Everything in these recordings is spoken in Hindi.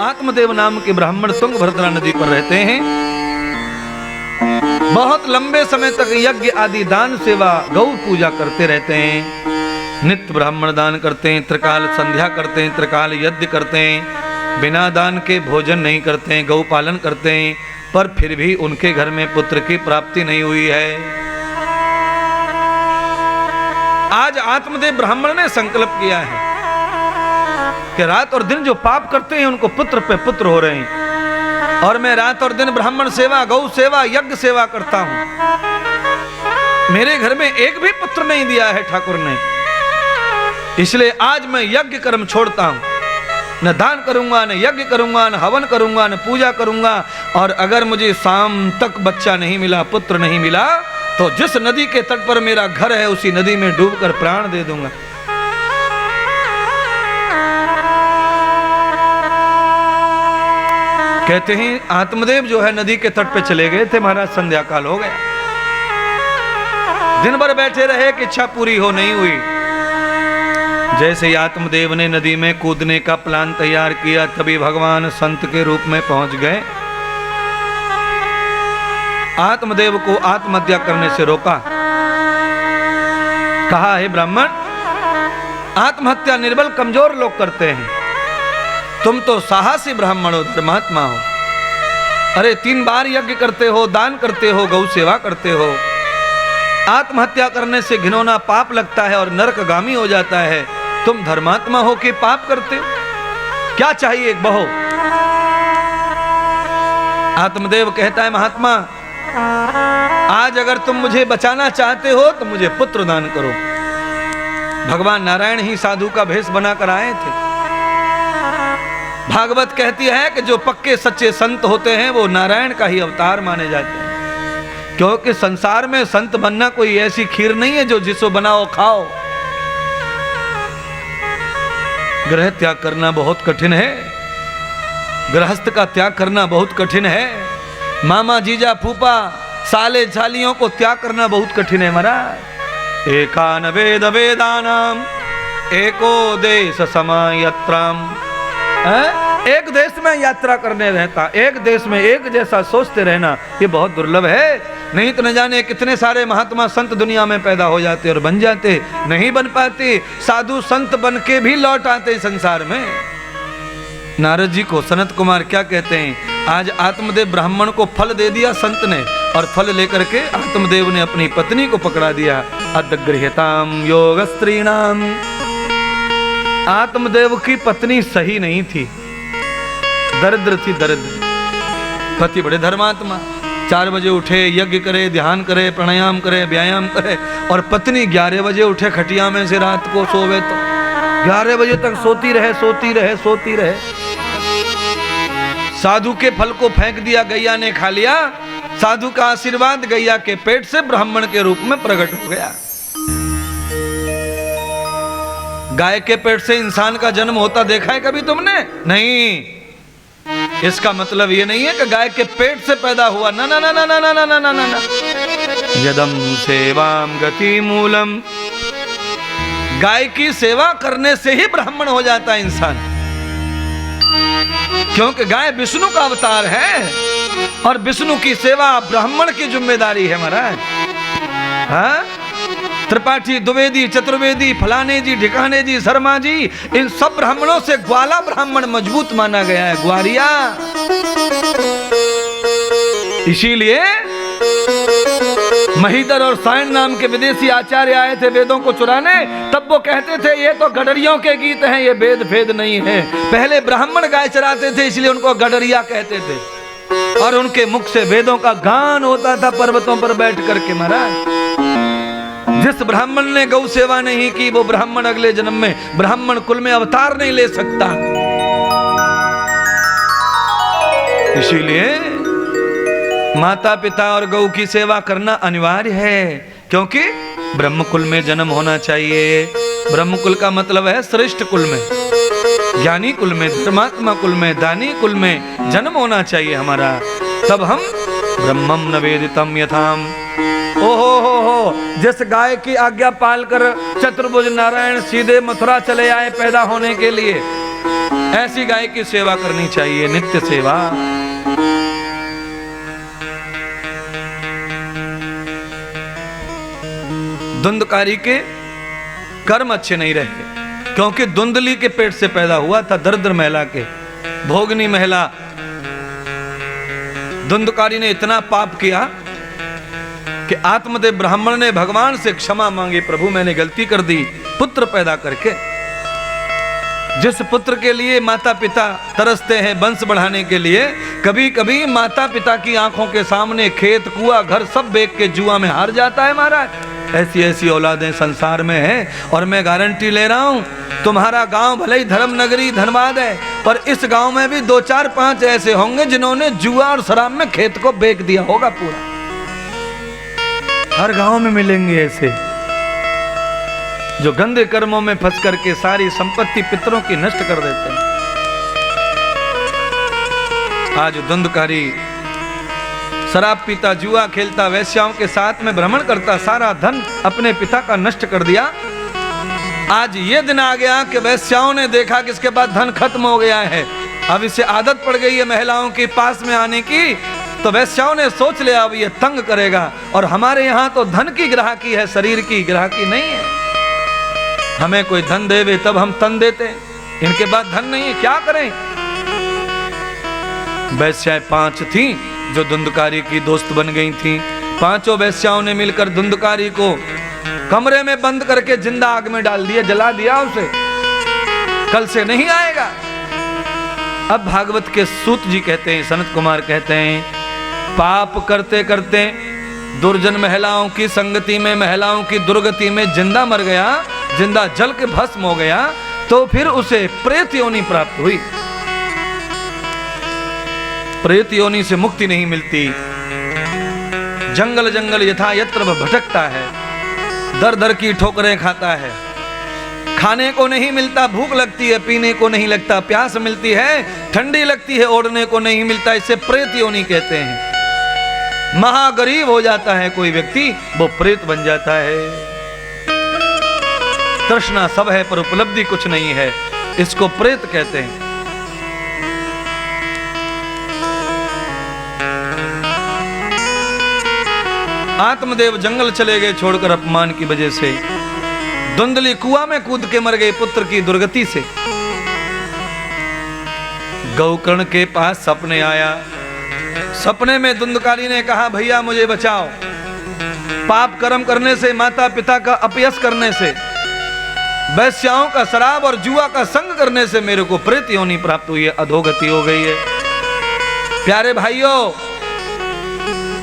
आत्मदेव नाम के ब्राह्मण तुंगभद्रा नदी पर रहते हैं। बहुत लंबे समय तक यज्ञ आदि दान सेवा गौ पूजा करते रहते हैं। नित्य ब्राह्मण दान करते हैं, त्रिकाल संध्या करते हैं, त्रिकाल यज्ञ करते हैं, बिना दान के भोजन नहीं करते हैं, गौ पालन करते हैं, पर फिर भी उनके घर में पुत्र की प्राप्ति नहीं हुई है। आज आत्मदेव ब्राह्मण ने संकल्प किया है कि रात और दिन जो पाप करते हैं उनको पुत्र पे पुत्र हो रहे हैं, और मैं रात और दिन ब्राह्मण सेवा, गौ सेवा, यज्ञ सेवा करता हूं। मेरे घर में एक भी पुत्र नहीं दिया है ठाकुर ने, इसलिए आज मैं यज्ञ कर्म छोड़ता हूं। न दान करूंगा, न यज्ञ करूंगा, न हवन करूंगा, न पूजा करूंगा, और अगर मुझे शाम तक बच्चा नहीं मिला, पुत्र नहीं मिला, तो जिस नदी के तट पर मेरा घर है उसी नदी में डूबकर प्राण दे दूंगा। कहते हैं आत्मदेव जो है नदी के तट पे चले गए थे महाराज, संध्या काल हो गया। दिन भर बैठे रहे कि इच्छा पूरी हो, नहीं हुई। जैसे ही आत्मदेव ने नदी में कूदने का प्लान तैयार किया, तभी भगवान संत के रूप में पहुंच गए। आत्मदेव को आत्महत्या करने से रोका। कहा, हे ब्राह्मण, आत्महत्या निर्बल कमजोर लोग करते हैं, तुम तो साहसी ब्राह्मण हो, धर्मात्मा हो। अरे 3 बार यज्ञ करते हो, दान करते हो, गौ सेवा करते हो। आत्महत्या करने से घिनौना पाप लगता है और नरकगामी हो जाता है। तुम धर्मात्मा हो कि पाप करते हो? क्या चाहिए बहो? आत्मदेव कहता है, महात्मा, आज अगर तुम मुझे बचाना चाहते हो तो मुझे पुत्र दान करो। भगवान नारायण ही साधु का भेष बनाकर आए थे। भागवत कहती है कि जो पक्के सच्चे संत होते हैं वो नारायण का ही अवतार माने जाते हैं, क्योंकि संसार में संत बनना कोई ऐसी खीर नहीं है जो जिसको बनाओ खाओ। ग्रह त्याग करना बहुत कठिन है, गृहस्थ का त्याग करना बहुत कठिन है, मामा जीजा फूफा साले झालियों को त्याग करना बहुत कठिन है महाराज। एकान वेद वेदानाम एको देश समायत्राम। एक देश में यात्रा करने रहता, एक देश में एक जैसा सोचते रहना, ये बहुत दुर्लभ है। नहीं तो न जाने कितने सारे महात्मा संत दुनिया में पैदा हो जाते और बन जाते, नहीं बन पाते। साधु संत बन के भी लौट आते संसार में। नारद जी को सनत कुमार क्या कहते हैं, आज आत्मदेव ब्राह्मण को फल दे दिया संत ने, और फल लेकर के आत्मदेव ने अपनी पत्नी को पकड़ा दिया। अदगृह्यताम योग स्त्रीणाम। आत्मदेव की पत्नी सही नहीं थी, दरिद्र थी, दरिद्र। पति बड़े धर्मात्मा, 4 बजे उठे, यज्ञ करे, ध्यान करे, प्राणायाम करे, व्यायाम करे, और पत्नी 11 बजे उठे खटिया में से, रात को सोवे तो 11 बजे तक सोती रहे, सोती रहे, सोती रहे। साधु के फल को फेंक दिया, गैया ने खा लिया। साधु का आशीर्वाद गैया के पेट से ब्राह्मण के रूप में प्रकट हो गया। गाय के पेट से इंसान का जन्म होता देखा है कभी तुमने? नहीं। इसका मतलब ये नहीं है कि गाय के पेट से पैदा हुआ, ना ना ना ना ना ना ना ना ना ना। यदम सेवाम गति मूलम। गाय की सेवा करने से ही ब्राह्मण हो जाता है इंसान, क्योंकि गाय विष्णु का अवतार है, और विष्णु की सेवा ब्राह्मण की जिम्मेदारी है महाराज। हाँ, त्रिपाठी, द्विवेदी, चतुर्वेदी, फलाने जी, ढिकाने जी, शर्मा जी, इन सब ब्राह्मणों से ग्वाला ब्राह्मण मजबूत माना गया है, ग्वारिया। इसीलिए महीधर और सायन नाम के विदेशी आचार्य आए थे वेदों को चुराने, तब वो कहते थे ये तो गडरियों के गीत हैं, ये वेद भेद नहीं है। पहले ब्राह्मण गाय चराते थे, इसलिए उनको गडरिया कहते थे, और उनके मुख से वेदों का गान होता था पर्वतों पर बैठ करके महाराज। जिस ब्राह्मण ने गौ सेवा नहीं की वो ब्राह्मण अगले जन्म में ब्राह्मण कुल में अवतार नहीं ले सकता। इसीलिए माता पिता और गौ की सेवा करना अनिवार्य है, क्योंकि ब्रह्म कुल में जन्म होना चाहिए। ब्रह्म कुल का मतलब है श्रेष्ठ कुल में, ज्ञानी कुल में, धर्मात्मा कुल में, दानी कुल में जन्म होना चाहिए हमारा। तब हम ब्रह्मम नवेदितम यथाम। ओहो, जिस गाय की आज्ञा पालकर चतुर्भुज नारायण सीधे मथुरा चले आए पैदा होने के लिए, ऐसी गाय की सेवा करनी चाहिए, नित्य सेवा। धुंधकारी के कर्म अच्छे नहीं रहे, क्योंकि धुंधली के पेट से पैदा हुआ था, दरिद्र महिला के, भोगनी महिला। धुंधकारी ने इतना पाप किया कि आत्मदेव ब्राह्मण ने भगवान से क्षमा मांगी, प्रभु मैंने गलती कर दी पुत्र पैदा करके। जिस पुत्र के लिए माता पिता तरसते हैं वंश बढ़ाने के लिए, कभी कभी माता पिता की आंखों के सामने खेत कुआं घर सब बेच के जुआ में हार जाता है महाराज। ऐसी ऐसी औलादें संसार में हैं, और मैं गारंटी ले रहा हूं, तुम्हारा गांव भले ही धर्म नगरी धनबाद है, पर इस गांव में भी 2 4 5 ऐसे होंगे जिन्होंने जुआ और शराब में खेत को बेच दिया होगा पूरा। हर गांव में मिलेंगे ऐसे जो गंदे कर्मों में फंस करके सारी संपत्ति पितरों की नष्ट कर देते हैं। आज धुंधकारी शराब पीता, जुआ खेलता, वैश्याओं के साथ में भ्रमण करता, सारा धन अपने पिता का नष्ट कर दिया। आज ये दिन आ गया कि वैश्याओं ने देखा कि इसके बाद धन खत्म हो गया है, अब इसे आदत पड़ गई है महिलाओं के पास में आने की, तो वैश्याओं ने सोच लिया अब ये तंग करेगा, और हमारे यहाँ तो धन की ग्राहकी है, शरीर की ग्राहकी नहीं है। हमें कोई धन देवे तब हम तन देते, इनके बाद धन नहीं है, क्या करें। वैश्याएं 5 थी जो धुंधकारी की दोस्त बन गई थी। 5 वैश्याओं ने मिलकर धुंधकारी को कमरे में बंद करके जिंदा आग में डाल दिया, जला दिया उसे, कल से नहीं आएगा। अब भागवत के सूत जी कहते हैं, सनत कुमार कहते हैं, पाप करते करते दुर्जन महिलाओं की संगति में, महिलाओं की दुर्गति में जिंदा मर गया, जिंदा जल के भस्म हो गया, तो फिर उसे प्रेत योनि प्राप्त हुई। प्रेत योनि से मुक्ति नहीं मिलती, जंगल जंगल यथा यत्र भटकता है, दर दर की ठोकरें खाता है, खाने को नहीं मिलता, भूख लगती है, पीने को नहीं लगता, प्यास मिलती है, ठंडी लगती है, ओढ़ने को नहीं मिलता, इसे प्रेत योनि कहते हैं। महागरीब हो जाता है कोई व्यक्ति, वो प्रेत बन जाता है। तृष्णा सब है पर उपलब्धि कुछ नहीं है, इसको प्रेत कहते हैं। आत्मदेव जंगल चले गए छोड़कर अपमान की वजह से। धुंधली कुआं में कूद के मर गए पुत्र की दुर्गति से। गौकर्ण के पास सपने आया, सपने में धुंधकारी ने कहा भैया मुझे बचाओ, पाप कर्म करने से, माता पिता का अपयश करने से, वैश्याओं का शराब और जुआ का संग करने से मेरे को प्रेत योनि प्राप्त हुई है, अधोगति हो गई है। प्यारे भाइयों,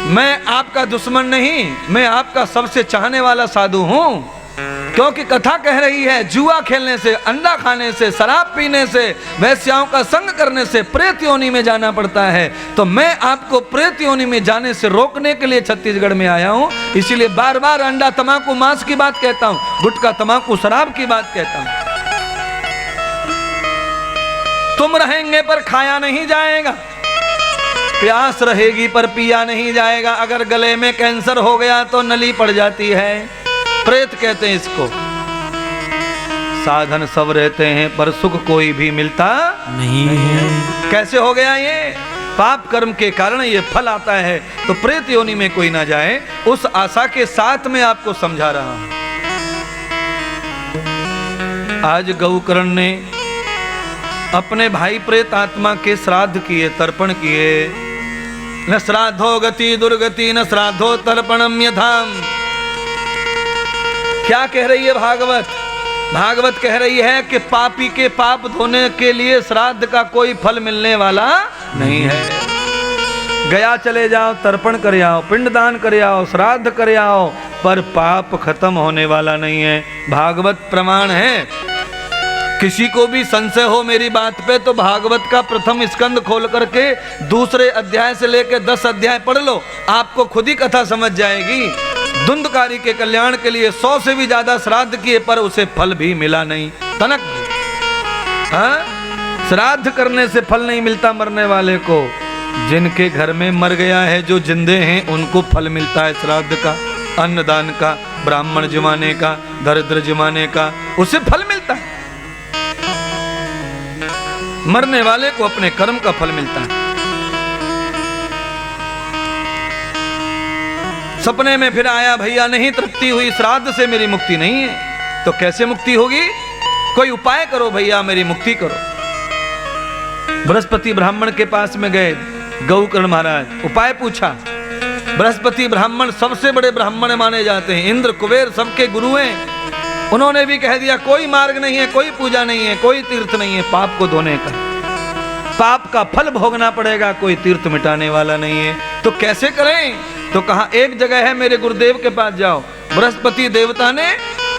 मैं आपका दुश्मन नहीं, मैं आपका सबसे चाहने वाला साधु हूं, क्योंकि कथा कह रही है जुआ खेलने से, अंडा खाने से, शराब पीने से, वैश्याओं का संग करने से प्रेत योनि में जाना पड़ता है। तो मैं आपको प्रेत योनि में जाने से रोकने के लिए छत्तीसगढ़ में आया हूं, इसीलिए बार बार अंडा, तमाकू, मांस की बात कहता हूं, गुटखा, तमाकू, शराब की बात कहता हूं। तुम रहेंगे पर खाया नहीं जाएगा, प्यास रहेगी पर पिया नहीं जाएगा, अगर गले में कैंसर हो गया तो नली पड़ जाती है, प्रेत कहते हैं इसको। साधन सब रहते हैं पर सुख कोई भी मिलता नहीं है। कैसे हो गया ये? पाप कर्म के कारण ये फल आता है, तो प्रेत योनि में कोई ना जाए, उस आशा के साथ में आपको समझा रहा हूं। आज गौकर्ण ने अपने भाई प्रेत आत्मा के श्राद्ध किए, तर्पण किए। न श्राद्धो गति दुर्गति, न श्राद्धो तर्पणम यथाम। क्या कह रही है भागवत? भागवत कह रही है कि पापी के पाप धोने के लिए श्राद्ध का कोई फल मिलने वाला नहीं है। गया चले जाओ, तर्पण कर आओ, पिंडदान कर आओ, श्राद्ध कर आओ, पर पाप खत्म होने वाला नहीं है। भागवत प्रमाण है। किसी को भी संशय हो मेरी बात पे तो भागवत का प्रथम स्कंद खोल करके दूसरे अध्याय से लेकर 10 अध्याय पढ़ लो, आपको खुद ही कथा समझ जाएगी। धुंधकारी के कल्याण के लिए 100 से भी ज्यादा श्राद्ध किए पर उसे फल भी मिला नहीं, तनक। हाँ, श्राद्ध करने से फल नहीं मिलता मरने वाले को। जिनके घर में मर गया है, जो जिंदे हैं, उनको फल मिलता है श्राद्ध का, अन्नदान का, ब्राह्मण जमाने का, दरिद्र जमाने का, उसे फल मिलता है। मरने वाले को अपने कर्म का फल मिलता है। सपने में फिर आया, भैया नहीं तृप्ति हुई, श्राद्ध से मेरी मुक्ति नहीं है। तो कैसे मुक्ति होगी? कोई उपाय करो भैया, मेरी मुक्ति करो। बृहस्पति ब्राह्मण के पास में गए, गौकर्ण महाराज, उपाय पूछा। बृहस्पति ब्राह्मण सबसे बड़े ब्राह्मण माने जाते हैं, इंद्र कुबेर सबके गुरु हैं। उन्होंने भी कह दिया कोई मार्ग नहीं है, कोई पूजा नहीं है, कोई तीर्थ नहीं है पाप को धोने का, पाप का फल भोगना पड़ेगा, कोई तीर्थ मिटाने वाला नहीं है। तो कैसे करें? तो कहा एक जगह है, मेरे गुरुदेव के पास जाओ। बृहस्पति देवता ने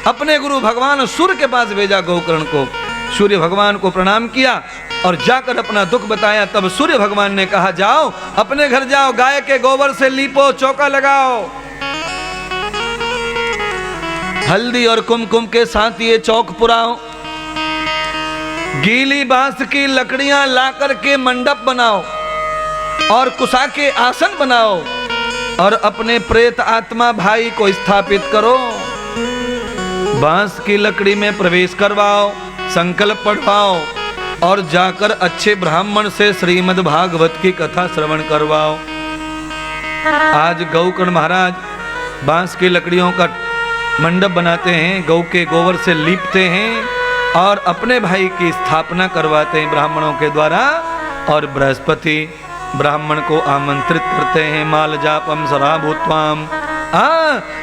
अपने गुरु भगवान सूर्य के पास भेजा गौकर्ण को। सूर्य भगवान को प्रणाम किया और जाकर अपना दुख बताया। तब सूर्य भगवान ने कहा जाओ अपने घर जाओ, गाय के गोबर से लीपो, चौका लगाओ, हल्दी और कुमकुम के साथ ये चौक पुराओ, गीली बांस की लकड़ियां ला करके मंडप बनाओ और कुसा के आसन बनाओ और अपने प्रेत आत्मा भाई को स्थापित करो। बांस की लकड़ी में प्रवेश करवाओ, संकल्प पढ़वाओ और जाकर अच्छे ब्राह्मण से श्रीमद् भागवत की कथा श्रवण करवाओ। आज गौकर्ण महाराज बांस की लकड़ियों का मंडप बनाते हैं, गौ के गोबर से लीपते हैं और अपने भाई की स्थापना करवाते हैं ब्राह्मणों के द्वारा। और बृहस्पति ब्राह्मण को आमंत्रित करते हैं, माल जापम सरा भूत्वाम।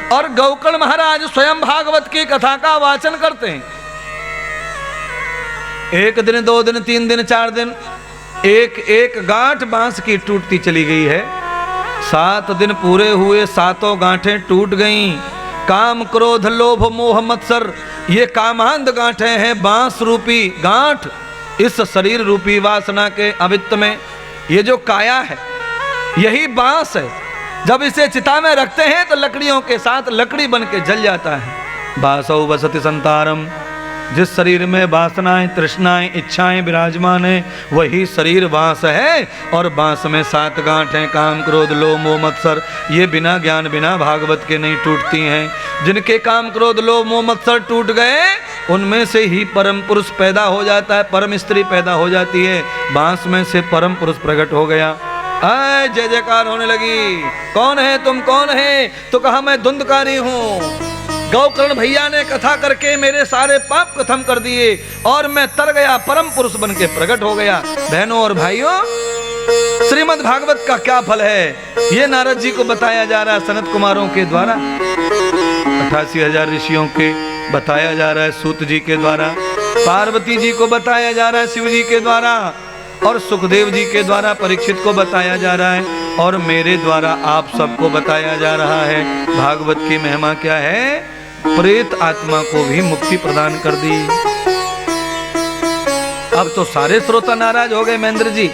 और गौकर्ण महाराज स्वयं भागवत की कथा का वाचन करते हैं। एक दिन, 2 दिन, 3 दिन, 4 दिन, एक एक गांठ बांस की टूटती चली गई है। 7 दिन पूरे हुए, 7 गांठें टूट गईं। काम क्रोध लोभ मोह मत्सर, ये कामांध गांठें हैं, बांस रूपी गांठ इस शरीर रूपी वासना के अवित्त में। ये जो काया है यही बांस है। जब इसे चिता में रखते हैं तो लकड़ियों के साथ लकड़ी बन के जल जाता है। बासौ वसति संतारम, जिस शरीर में वासनाएं तृष्णाएं इच्छाएं विराजमान है वही शरीर बांस है। और बांस में 7 गांठ हैं, काम क्रोध लोभ मोह मत्सर, ये बिना ज्ञान बिना भागवत के नहीं टूटती हैं। जिनके काम क्रोध लोभ मोह मत्सर टूट गए उनमें से ही परम पुरुष पैदा हो जाता है, परम स्त्री पैदा हो जाती है। बांस में से परम पुरुष प्रकट हो गया। आय जय जयकार होने लगी। कौन है तुम, कौन है? तो कहा मैं धुंधकारी हूँ। गौकर्ण भैया ने कथा करके मेरे सारे पाप खत्म कर दिए और मैं तर गया, परम पुरुष बन के प्रकट हो गया। बहनों और भाइयों, श्रीमद् भागवत का क्या फल है ये नारद जी को बताया जा रहा है सनत कुमारों के द्वारा। 88,000 ऋषियों के बताया जा रहा है सूत जी के द्वारा, पार्वती जी को बताया जा रहा है शिव जी के द्वारा और सुखदेव जी के द्वारा परीक्षित को बताया जा रहा है और मेरे द्वारा आप सबको बताया जा रहा है। भागवत की महिमा क्या है? प्रेत आत्मा को भी मुक्ति प्रदान कर दी। अब तो सारे श्रोता नाराज हो गए महेंद्र जी,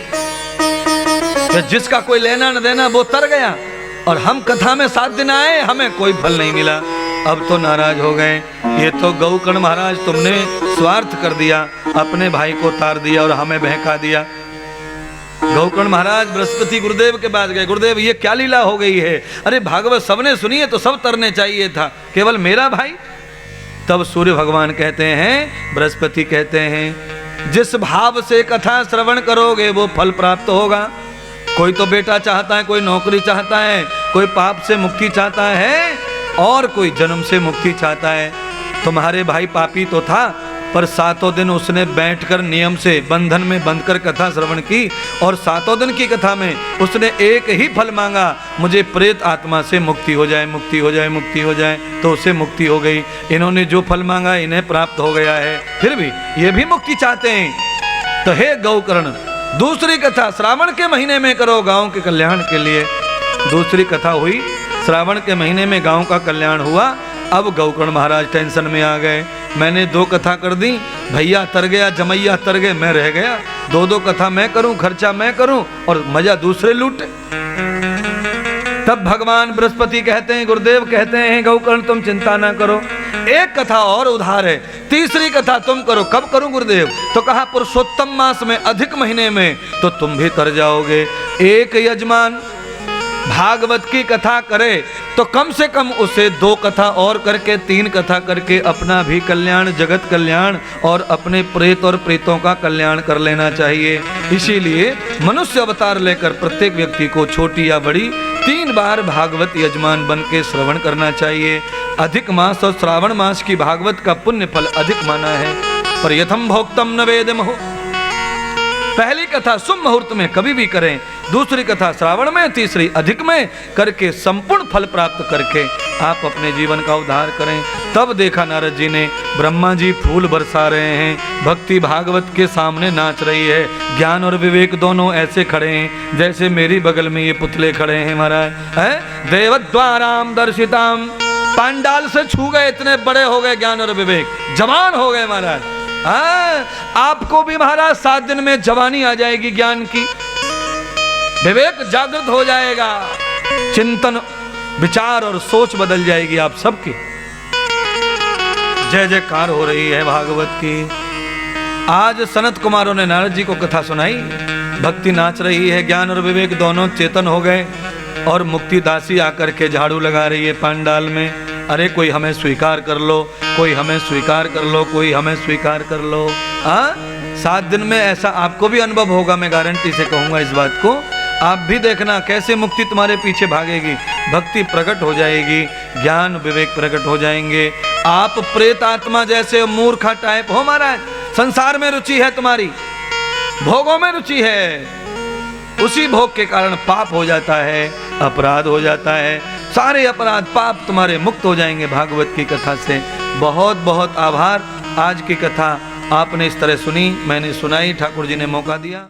जिसका कोई लेना न देना वो तर गया और हम कथा में 7 दिन आए, हमें कोई फल नहीं मिला। अब तो नाराज हो गए। ये तो गौकर्ण महाराज तुमने स्वार्थ कर दिया, अपने भाई को तार दिया और हमें बहका दिया। गौकर्ण महाराज बृहस्पति गुरुदेव के पास गए, गुरुदेव ये क्या लीला हो गई है? अरे भागवत सबने सुनी है तो सब तरने चाहिए था, केवल मेरा भाई। तब सूर्य भगवान कहते हैं, बृहस्पति कहते हैं, जिस भाव से कथा श्रवण करोगे वो फल प्राप्त होगा। कोई तो बेटा चाहता है, कोई नौकरी चाहता है, कोई पाप से मुक्ति चाहता है और कोई जन्म से मुक्ति चाहता है। तुम्हारे भाई पापी तो था पर 7 दिन उसने बैठकर नियम से बंधन में बंधकर कथा श्रवण की और 7 दिन की कथा में उसने एक ही फल मांगा, मुझे प्रेत आत्मा से मुक्ति हो जाए, मुक्ति हो जाए, मुक्ति हो जाए। तो उसे मुक्ति हो गई। इन्होंने जो फल मांगा इन्हें प्राप्त हो गया है, फिर भी ये भी मुक्ति चाहते हैं। तो हे गौकर्ण, दूसरी कथा श्रावण के महीने में करो गांव के कल्याण के लिए। दूसरी कथा हुई, श्रावण के महीने में गांव का कल्याण हुआ। अब गौकर्ण महाराज टेंशन में आ गए। मैंने 2 कथा कर दी, भैया तर गया, जमैया तर गए, मैं रह गया। 2 कथा मैं करूं, खर्चा मैं करूं और मजा दूसरे लूटे। तब भगवान बृहस्पति कहते हैं, गुरुदेव कहते हैं, गौकर्ण तुम चिंता ना करो, एक कथा और उधार है, तीसरी कथा तुम करो। कब करूं गुरुदेव? तो कहा पुरुषोत्तम मास में, अधिक महीने में, तो तुम भी तर जाओगे। एक यजमान भागवत की कथा करे तो कम से कम उसे 2 कथा और करके 3 कथा करके अपना भी कल्याण, जगत कल्याण और अपने प्रेत और प्रेतों का कल्याण कर लेना चाहिए। इसीलिए मनुष्य अवतार लेकर प्रत्येक व्यक्ति को छोटी या बड़ी 3 बार भागवत यजमान बन के श्रवण करना चाहिए। अधिक मास और श्रावण मास की भागवत का पुण्य फल अधिक माना है। पर यथम भोक्तम न वेदमहो, पहली कथा शुभ मुहूर्त में कभी भी करें, दूसरी कथा श्रावण में, तीसरी अधिक में करके संपूर्ण फल प्राप्त करके आप अपने जीवन का उद्धार करें। तब देखा नारद जी ने ब्रह्मा जी फूल बरसा रहे हैं, भक्ति भागवत के सामने नाच रही है, ज्ञान और विवेक दोनों ऐसे खड़े हैं जैसे मेरी बगल में ये पुतले खड़े हैं महाराज। है देवद्वाराम दर्शिताम, पांडाल से छू गए, इतने बड़े हो गए ज्ञान और विवेक, जवान हो गए महाराज। आपको भी महाराज 7 दिन में जवानी आ जाएगी, ज्ञान की, विवेक जागृत हो जाएगा, चिंतन विचार और सोच बदल जाएगी आप सबकी। जय जयकार हो रही है भागवत की। आज सनत कुमारों ने नारद जी को कथा सुनाई, भक्ति नाच रही है, ज्ञान और विवेक दोनों चेतन हो गए और मुक्ति दासी आकर के झाड़ू लगा रही है पांडाल में। अरे कोई हमें स्वीकार कर लो, कोई हमें स्वीकार कर लो, कोई हमें स्वीकार कर लो। 7 दिन में ऐसा आपको भी अनुभव होगा, मैं गारंटी से कहूंगा इस बात को। आप भी देखना कैसे मुक्ति तुम्हारे पीछे भागेगी, भक्ति प्रकट हो जाएगी, ज्ञान विवेक प्रकट हो जाएंगे। आप प्रेत आत्मा जैसे मूर्खा टाइप हो महाराज, संसार में रुचि है तुम्हारी, भोगों में रुचि है, उसी भोग के कारण पाप हो जाता है, अपराध हो जाता है, सारे अपराध पाप तुम्हारे मुक्त हो जाएंगे भागवत की कथा से। बहुत बहुत आभार। आज की कथा आपने इस तरह सुनी, मैंने सुनाई, ठाकुर जी ने मौका दिया।